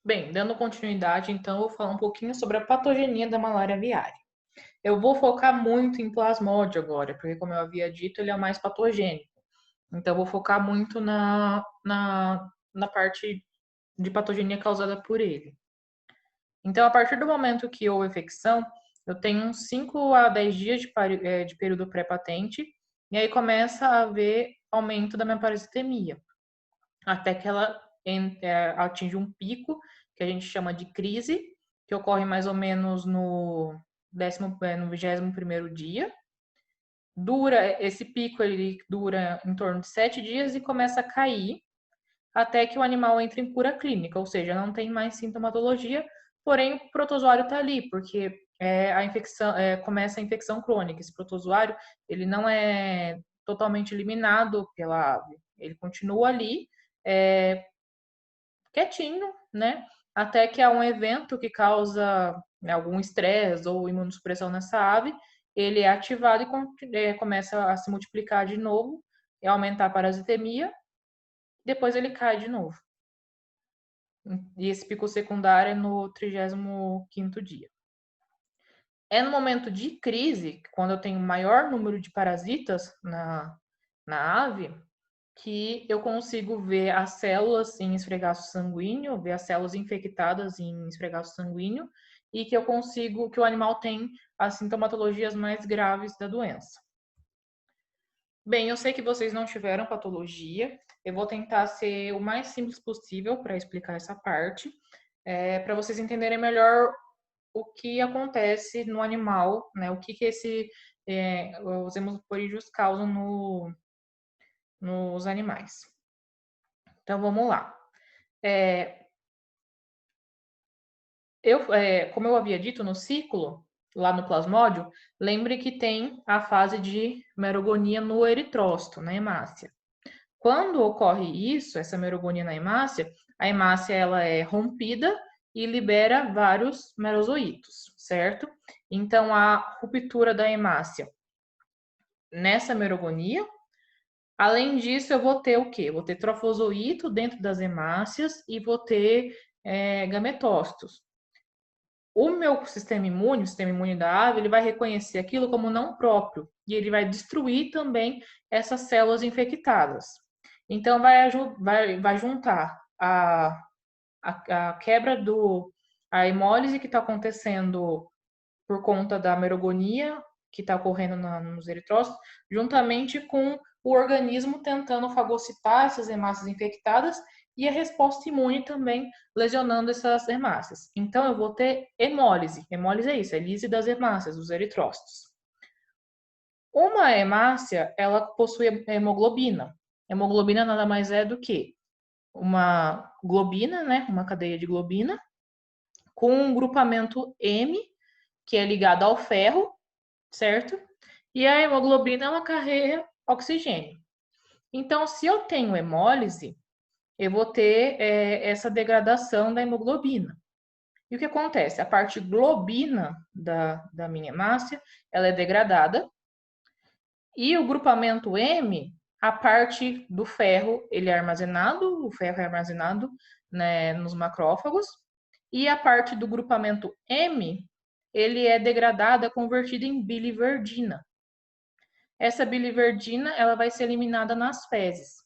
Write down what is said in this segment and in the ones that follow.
Bem, dando continuidade, então, eu vou falar um pouquinho sobre a patogenia da malária aviária. Eu vou focar muito em plasmódio agora, porque, como eu havia dito, ele é o mais patogênico. Então, eu vou focar muito na parte de patogenia causada por ele. Então, a partir do momento que houve infecção, eu tenho uns 5 a 10 dias de período pré-patente, e aí começa a haver aumento da minha parasitemia, até que ela atinge um pico, que a gente chama de crise, que ocorre mais ou menos no 21º dia. Esse pico ele dura em torno de 7 dias e começa a cair até que o animal entre em cura clínica, ou seja, não tem mais sintomatologia, porém o protozoário está ali, porque a infecção começa a infecção crônica. Esse protozoário ele não é totalmente eliminado pela ave, ele continua ali, é, quietinho, né? Até que há um evento que causa, né, algum estresse ou imunossupressão nessa ave, ele é ativado e começa a se multiplicar de novo e aumentar a parasitemia, depois ele cai de novo. E esse pico secundário é no 35º dia. É no momento de crise, quando eu tenho maior número de parasitas na ave, que eu consigo ver as células em esfregaço sanguíneo, ver as células infectadas em esfregaço sanguíneo, e que que o animal tem as sintomatologias mais graves da doença. Bem, eu sei que vocês não tiveram patologia, eu vou tentar ser o mais simples possível para explicar essa parte, para vocês entenderem melhor o que acontece no animal, né? O que os hematoporídeos causam nos animais. Então, vamos lá. Como eu havia dito no ciclo, lá no plasmódio, lembre que tem a fase de merogonia no eritrócito, na hemácia. Quando ocorre isso, essa merogonia na hemácia, a hemácia ela é rompida e libera vários merozoítos, certo? Então, a ruptura da hemácia nessa merogonia. Além disso, eu vou ter o quê? Vou ter trofozoito dentro das hemácias e vou ter gametócitos. O meu sistema imune, o sistema imune da ave, ele vai reconhecer aquilo como não próprio e ele vai destruir também essas células infectadas. Então, vai juntar a quebra a hemólise que está acontecendo por conta da merogonia que está ocorrendo nos eritrócitos, juntamente com o organismo tentando fagocitar essas hemácias infectadas e a resposta imune também lesionando essas hemácias. Então, eu vou ter hemólise. Hemólise é isso, é lise das hemácias, dos eritrócitos. Uma hemácia, ela possui hemoglobina. Hemoglobina nada mais é do que uma globina, né, uma cadeia de globina, com um grupamento M, que é ligado ao ferro, certo? E a hemoglobina ela carrega oxigênio. Então, se eu tenho hemólise, eu vou ter essa degradação da hemoglobina. E o que acontece? A parte globina da minha hemácia, ela é degradada, e o grupamento M, a parte do ferro, ele é armazenado, o ferro é armazenado, né, nos macrófagos, e a parte do grupamento M, ele é degradada, convertida em biliverdina. Essa biliverdina, ela vai ser eliminada nas fezes.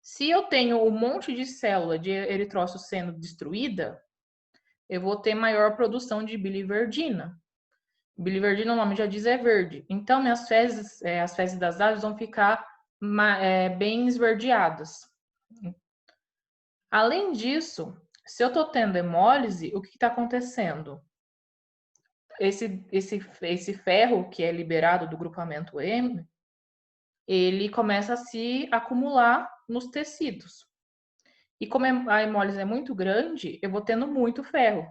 Se eu tenho um monte de célula de eritrócito sendo destruída, eu vou ter maior produção de biliverdina. Biliverdina, o nome já diz, é verde. Então, minhas fezes, as fezes das aves vão ficar bem esverdeadas. Além disso, se eu estou tendo hemólise, o que está acontecendo? Esse ferro que é liberado do grupamento M, ele começa a se acumular nos tecidos. E como a hemólise é muito grande, eu vou tendo muito ferro,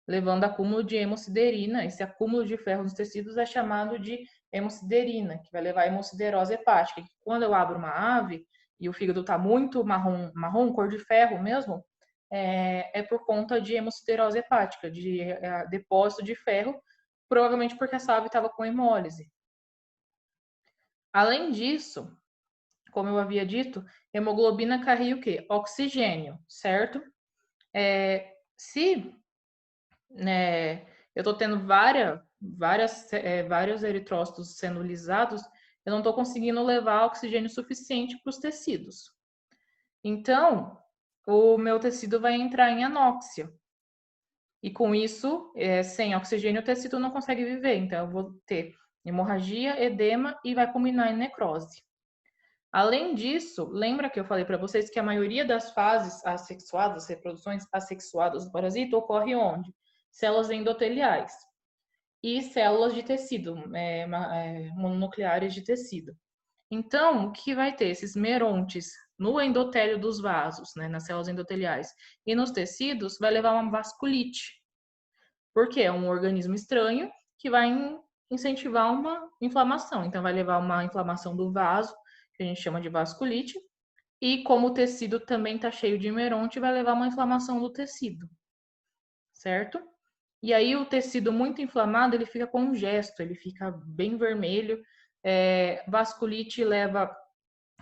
levando a acúmulo de hemosiderina. Esse acúmulo de ferro nos tecidos é chamado de hemosiderina, que vai levar a hemosiderose hepática. Quando eu abro uma ave e o fígado está muito marrom, cor de ferro mesmo, é por conta de hemosiderose hepática, de depósito de ferro, provavelmente porque essa ave estava com hemólise. Além disso, como eu havia dito, hemoglobina carrega o quê? Oxigênio, certo? Se né, eu estou tendo vários eritrócitos sendo lisados, eu não estou conseguindo levar oxigênio suficiente para os tecidos. Então, o meu tecido vai entrar em anóxia. E com isso, sem oxigênio, o tecido não consegue viver. Então, eu vou ter hemorragia, edema e vai culminar em necrose. Além disso, lembra que eu falei para vocês que a maioria das fases assexuadas, reproduções assexuadas do parasita, ocorre onde? Células endoteliais e células de tecido, mononucleares de tecido. Então, o que vai ter? Esses merontes no endotélio dos vasos, né, nas células endoteliais, e nos tecidos, vai levar a uma vasculite. Porque é um organismo estranho que vai incentivar uma inflamação. Então, vai levar uma inflamação do vaso, que a gente chama de vasculite, e como o tecido também está cheio de meronte, vai levar uma inflamação do tecido, certo? E aí o tecido muito inflamado, ele fica congesto, ele fica bem vermelho. Vasculite leva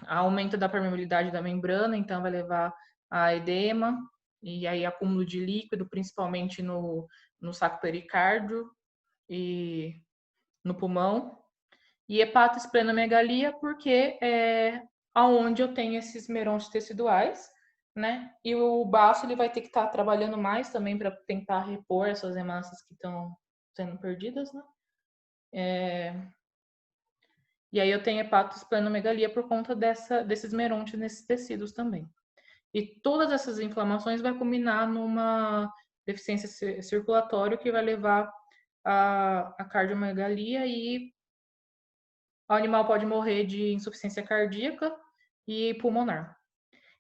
a aumento da permeabilidade da membrana, então vai levar a edema, e aí acúmulo de líquido, principalmente no saco pericárdio e no pulmão. E hepatosplenomegalia, porque é aonde eu tenho esses merontes teciduais, né? E o baço ele vai ter que estar trabalhando mais também para tentar repor essas hemácias que estão sendo perdidas, né? E aí eu tenho hepatosplenomegalia por conta desses merontes nesses tecidos também. E todas essas inflamações vai culminar numa deficiência circulatória que vai levar a cardiomegalia e o animal pode morrer de insuficiência cardíaca e pulmonar.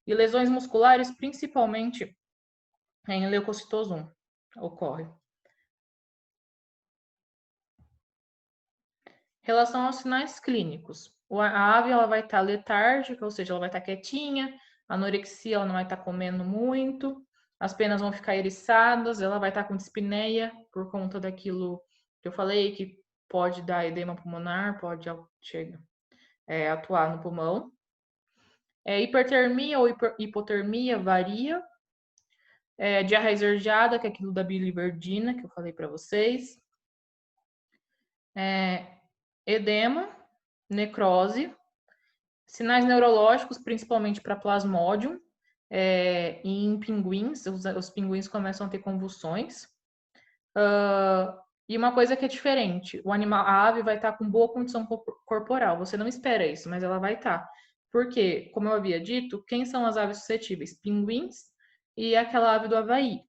E lesões musculares, principalmente em leucocitose 1, ocorre. Em relação aos sinais clínicos, a ave ela vai estar letárgica, ou seja, ela vai estar quietinha, a anorexia ela não vai estar comendo muito, as penas vão ficar eriçadas, ela vai estar com dispneia por conta daquilo que eu falei, que pode dar edema pulmonar, pode atuar no pulmão. Hipertermia ou hipotermia varia. Diarreia esverdeada, que é aquilo da biliverdina, que eu falei para vocês. Edema, necrose, sinais neurológicos, principalmente para plasmódium, em pinguins, os pinguins começam a ter convulsões. E uma coisa que é diferente, a ave vai estar com boa condição corporal, você não espera isso, mas ela vai estar. Porque, como eu havia dito, quem são as aves suscetíveis? Pinguins e aquela ave do Havaí.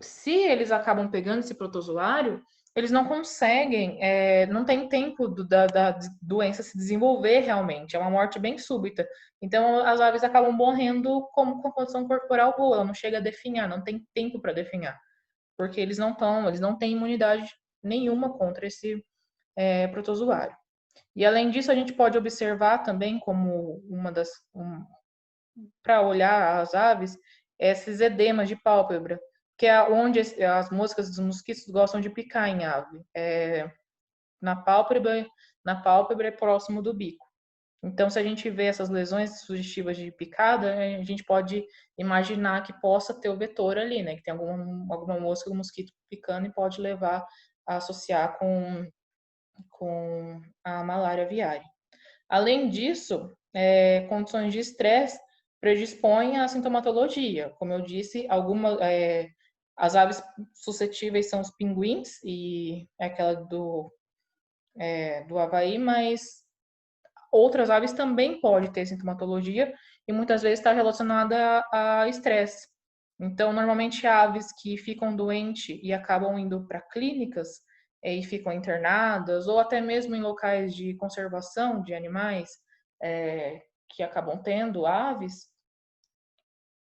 Se eles acabam pegando esse protozoário, eles não conseguem, não tem tempo da doença se desenvolver realmente, é uma morte bem súbita. Então, as aves acabam morrendo com condição corporal boa, ela não chega a definhar, não tem tempo para definhar, porque eles não têm imunidade nenhuma contra esse protozoário. E além disso, a gente pode observar também como para olhar as aves, esses edemas de pálpebra, que é onde as moscas dos mosquitos gostam de picar em ave, na pálpebra próximo do bico. Então, se a gente vê essas lesões sugestivas de picada, a gente pode imaginar que possa ter o vetor ali, né? Que tem alguma mosca, um mosquito picando e pode levar a associar com a malária aviária. Além disso, condições de estresse predispõem à sintomatologia. Como eu disse, as aves suscetíveis são os pinguins e aquela do Havaí, mas outras aves também podem ter sintomatologia e muitas vezes está relacionada a estresse. Então, normalmente, aves que ficam doentes e acabam indo para clínicas e ficam internadas, ou até mesmo em locais de conservação de animais que acabam tendo aves,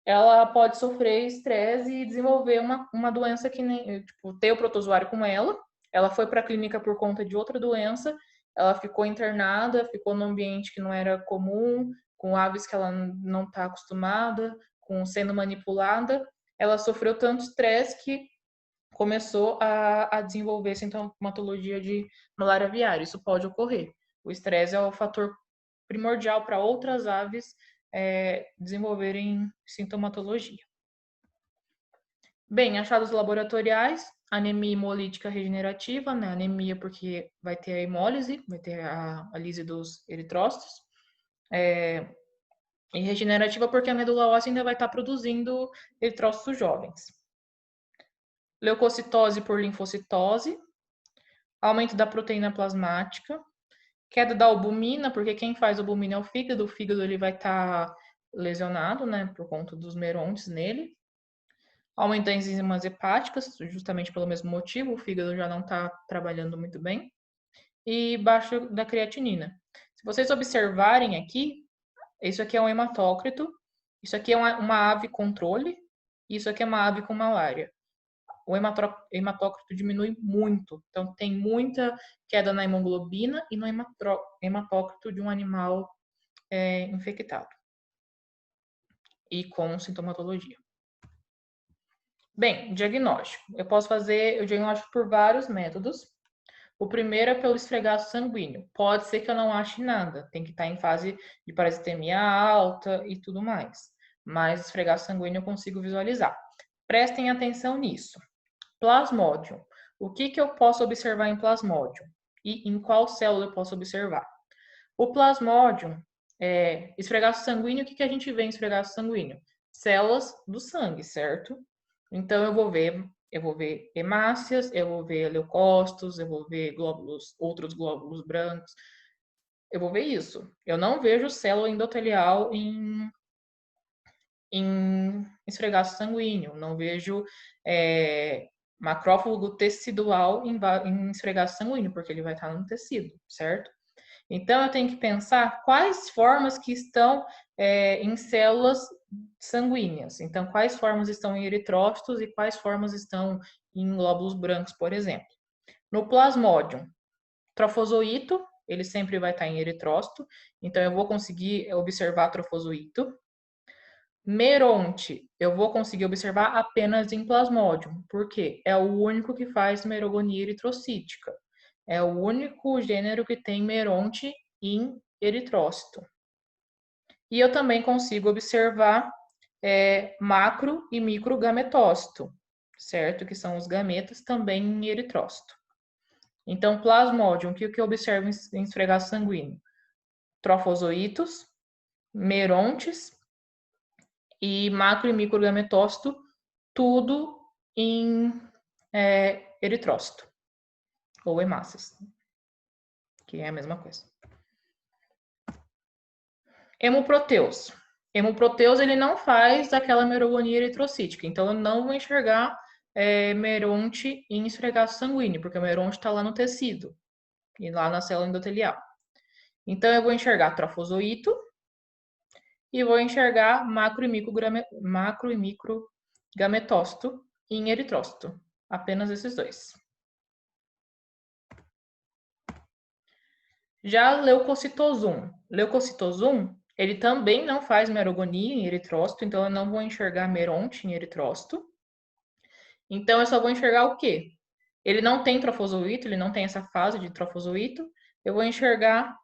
ela pode sofrer estresse e desenvolver uma doença que nem, tipo, ter o protozoário com ela foi para a clínica por conta de outra doença, ela ficou internada, ficou num ambiente que não era comum, com aves que ela não está acostumada, com sendo manipulada, ela sofreu tanto estresse que começou a desenvolver sintomatologia de malária aviária. Isso pode ocorrer. O estresse é o fator primordial para outras aves desenvolverem sintomatologia. Bem, achados laboratoriais, anemia hemolítica regenerativa, né? Anemia porque vai ter a hemólise, vai ter a lise dos eritrócitos. E regenerativa porque a medula óssea ainda vai estar produzindo eritrócitos jovens. Leucocitose por linfocitose, aumento da proteína plasmática, queda da albumina, porque quem faz albumina é o fígado ele vai estar lesionado, né, por conta dos merontes nele. Aumento das enzimas hepáticas, justamente pelo mesmo motivo, o fígado já não está trabalhando muito bem. E baixo da creatinina. Se vocês observarem aqui, isso aqui é um hematócrito, isso aqui é uma ave controle, isso aqui é uma ave com malária. O hematócrito diminui muito, então tem muita queda na hemoglobina e no hematócrito de um animal infectado e com sintomatologia. Bem, diagnóstico. Eu posso fazer o diagnóstico por vários métodos. O primeiro é pelo esfregaço sanguíneo. Pode ser que eu não ache nada, tem que estar em fase de parasitemia alta e tudo mais. Mas esfregaço sanguíneo eu consigo visualizar. Prestem atenção nisso. Plasmódium. O que eu posso observar em plasmódium? E em qual célula eu posso observar? O plasmódium, esfregaço sanguíneo, o que a gente vê em esfregaço sanguíneo? Células do sangue, certo? Então, eu vou ver hemácias, eu vou ver leucócitos, eu vou ver outros glóbulos brancos. Eu vou ver isso. Eu não vejo célula endotelial em esfregaço sanguíneo. Não vejo macrófago tecidual em esfregaço sanguíneo, porque ele vai estar no tecido, certo? Então, eu tenho que pensar quais formas que estão em células sanguíneas. Então, quais formas estão em eritrócitos e quais formas estão em glóbulos brancos, por exemplo. No plasmódium, trofozoito, ele sempre vai estar em eritrócito, então eu vou conseguir observar trofozoito. Meronte, eu vou conseguir observar apenas em plasmódium, porque é o único que faz merogonia eritrocítica. É o único gênero que tem meronte em eritrócito. E eu também consigo observar macro e micro gametócito, certo? Que são os gametas também em eritrócito. Então, plasmódium, o que eu observo em esfregaço sanguíneo? Trofozoitos, merontes e macro e micro gametócito, tudo em eritrócito ou hemácias, que é a mesma coisa. Hemoproteus. Hemoproteus, ele não faz aquela merogonia eritrocítica, então eu não vou enxergar meronte em esfregaço sanguíneo, porque o meronte está lá no tecido e lá na célula endotelial. Então eu vou enxergar trofozoito e vou enxergar macro e micro gametócito em eritrócito. Apenas esses dois. Já leucocitosum. Leucocitosum, ele também não faz merogonia em eritrócito, então eu não vou enxergar meronte em eritrócito. Então eu só vou enxergar o quê? Ele não tem trofozoito, ele não tem essa fase de trofozoito. Eu vou enxergar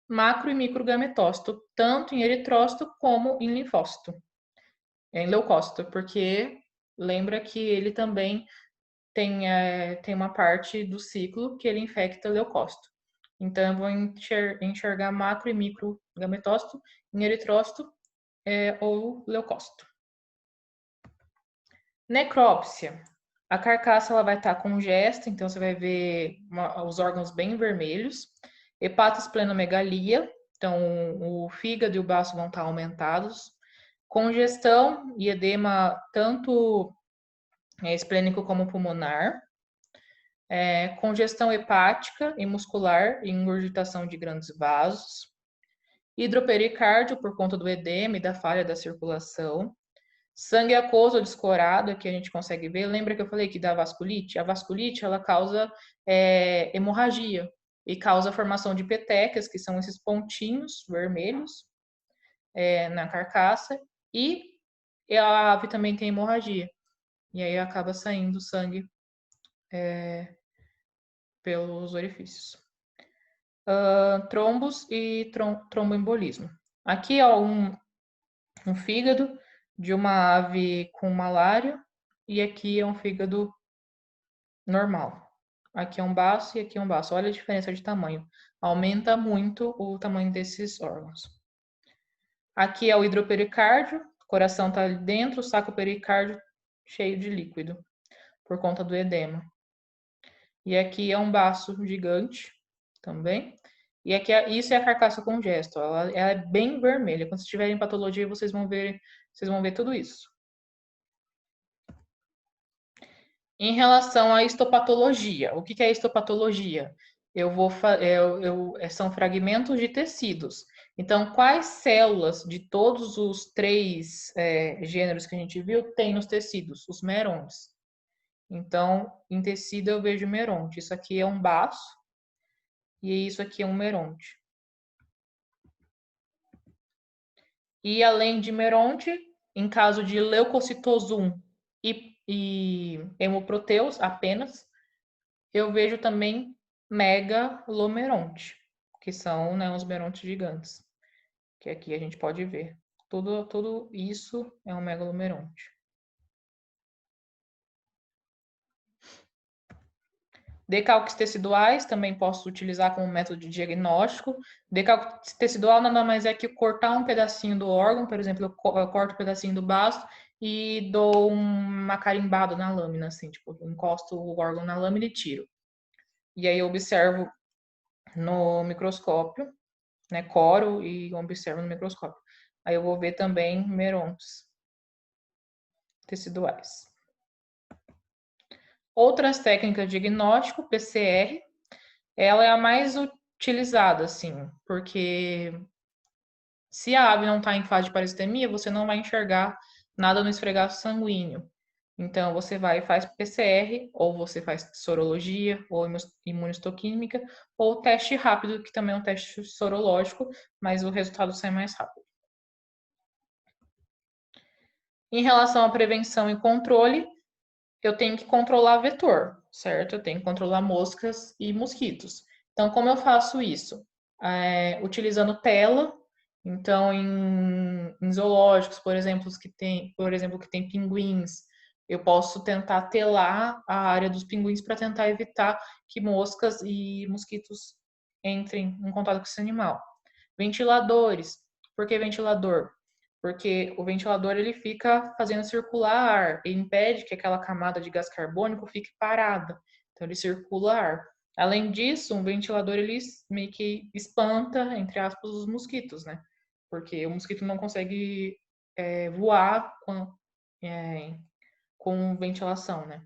macro e micro gametócito, tanto em eritrócito como em linfócito, em leucócito, porque lembra que ele também tem uma parte do ciclo que ele infecta leucócito. Então, eu vou enxergar macro e micro gametócito em eritrócito ou leucócito. Necrópsia. A carcaça ela vai estar congesta, então você vai ver os órgãos bem vermelhos. Hepatosplenomegalia, então o fígado e o baço vão estar aumentados. Congestão e edema tanto esplênico como pulmonar. Congestão hepática e muscular e engurgitação de grandes vasos. Hidropericárdio por conta do edema e da falha da circulação. Sangue aquoso ou descorado, aqui a gente consegue ver. Lembra que eu falei que da vasculite? A vasculite, ela causa hemorragia e causa a formação de petecas, que são esses pontinhos vermelhos na carcaça. E a ave também tem hemorragia. E aí acaba saindo sangue pelos orifícios. Trombos e tromboembolismo. Aqui, ó, um fígado de uma ave com malária e aqui é um fígado normal. Aqui é um baço e aqui é um baço. Olha a diferença de tamanho. Aumenta muito o tamanho desses órgãos. Aqui é o hidropericárdio, o coração está ali dentro, o saco pericárdio cheio de líquido, por conta do edema. E aqui é um baço gigante também. E aqui isso é a carcaça congesta. Ela é bem vermelha. Quando vocês tiverem patologia, vocês vão ver tudo isso. Em relação à histopatologia, o que é histopatologia? São fragmentos de tecidos. Então, quais células de todos os três gêneros que a gente viu tem nos tecidos? Os merontes. Então, em tecido eu vejo meronte. Isso aqui é um baço e isso aqui é um meronte. E além de meronte, em caso de leucocitosum e hemoproteus apenas, eu vejo também megalomeronte, que são, né, os merontes gigantes, que aqui a gente pode ver. Tudo isso é um megalomeronte. Decalques teciduais também posso utilizar como método de diagnóstico. Decalque tecidual nada mais é que cortar um pedacinho do órgão, por exemplo, eu corto um pedacinho do baço e dou uma carimbada na lâmina, assim, tipo, encosto o órgão na lâmina e tiro. E aí eu observo no microscópio, né, coro e observo no microscópio. Aí eu vou ver também merontes teciduais. Outras técnicas de diagnóstico, PCR, ela é a mais utilizada, assim, porque se a ave não está em fase de parasitemia, você não vai enxergar nada no esfregaço sanguíneo. Então, você vai e faz PCR, ou você faz sorologia, ou imunistoquímica, ou teste rápido, que também é um teste sorológico, mas o resultado sai mais rápido. Em relação à prevenção e controle, eu tenho que controlar vetor, certo? Eu tenho que controlar moscas e mosquitos. Então, como eu faço isso? Utilizando tela. Então, em zoológicos, por exemplo, que tem pinguins, eu posso tentar telar a área dos pinguins para tentar evitar que moscas e mosquitos entrem em contato com esse animal. Ventiladores. Por que ventilador? Porque o ventilador ele fica fazendo circular ar e impede que aquela camada de gás carbônico fique parada. Então ele circula ar. Além disso, um ventilador ele meio que espanta, entre aspas, os mosquitos, né? Porque o mosquito não consegue voar com ventilação, né?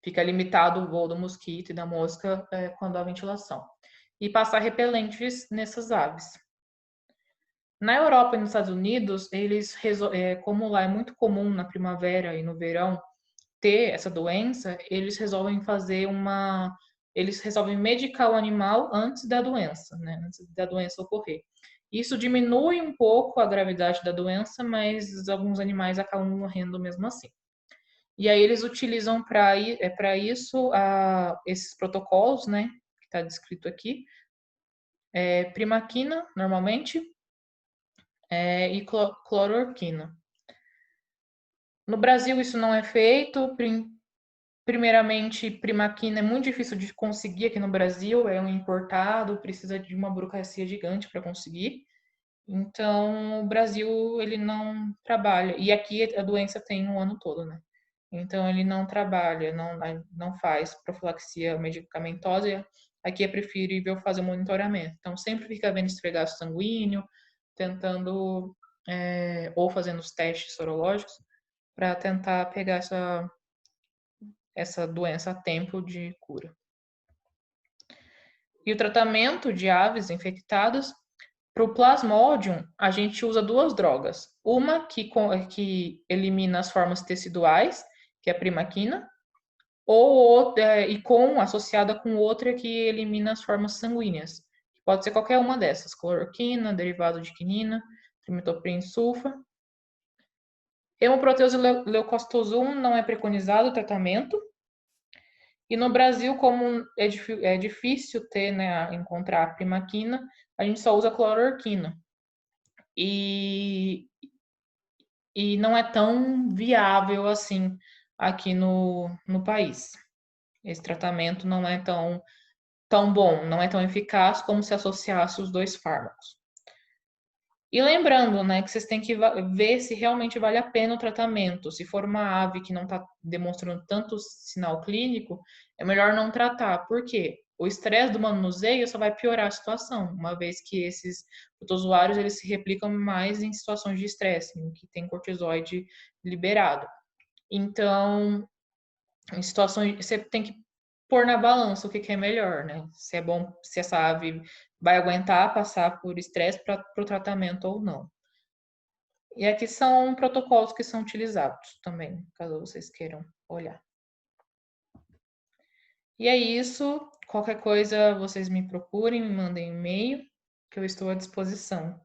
Fica limitado o voo do mosquito e da mosca quando há ventilação. E passar repelentes nessas aves. Na Europa e nos Estados Unidos, como lá é muito comum na primavera e no verão ter essa doença, eles resolvem medicar o animal antes da doença, né? Antes da doença ocorrer. Isso diminui um pouco a gravidade da doença, mas alguns animais acabam morrendo mesmo assim. E aí eles utilizam para isso esses protocolos, né? Que está descrito aqui. Primaquina, normalmente, e clororquina. No Brasil isso não é feito. Primeiramente, primaquina é muito difícil de conseguir aqui no Brasil, é um importado, precisa de uma burocracia gigante para conseguir. Então, o Brasil ele não trabalha. E aqui a doença tem o ano todo, né? Então, ele não trabalha, não faz profilaxia medicamentosa. Aqui é preferível fazer o monitoramento. Então, sempre fica vendo esfregaço sanguíneo, tentando ou fazendo os testes sorológicos para tentar pegar essa doença a tempo de cura. E o tratamento de aves infectadas, para o Plasmodium, a gente usa duas drogas. Uma que elimina as formas teciduais, que é a primaquina, associada com outra que elimina as formas sanguíneas. Pode ser qualquer uma dessas, cloroquina, derivado de quinina, trimetooprim sulfa. Hemoproteose leucocitosum não é preconizado o tratamento. E no Brasil, como é difícil ter, né, encontrar a primaquina, a gente só usa clororquina. e, e não é tão viável assim aqui no país. Esse tratamento não é tão bom, não é tão eficaz como se associasse os dois fármacos. E lembrando, né, que vocês têm que ver se realmente vale a pena o tratamento. Se for uma ave que não está demonstrando tanto sinal clínico, é melhor não tratar. Por quê? O estresse do manuseio só vai piorar a situação, uma vez que esses protozoários eles se replicam mais em situações de estresse, em que tem cortisoide liberado. Então, em situações, você tem que pôr na balança o que é melhor, né? Se é bom, se essa ave vai aguentar passar por estresse para o tratamento ou não. E aqui são protocolos que são utilizados também, caso vocês queiram olhar. E é isso. Qualquer coisa, vocês me procurem, me mandem e-mail, que eu estou à disposição.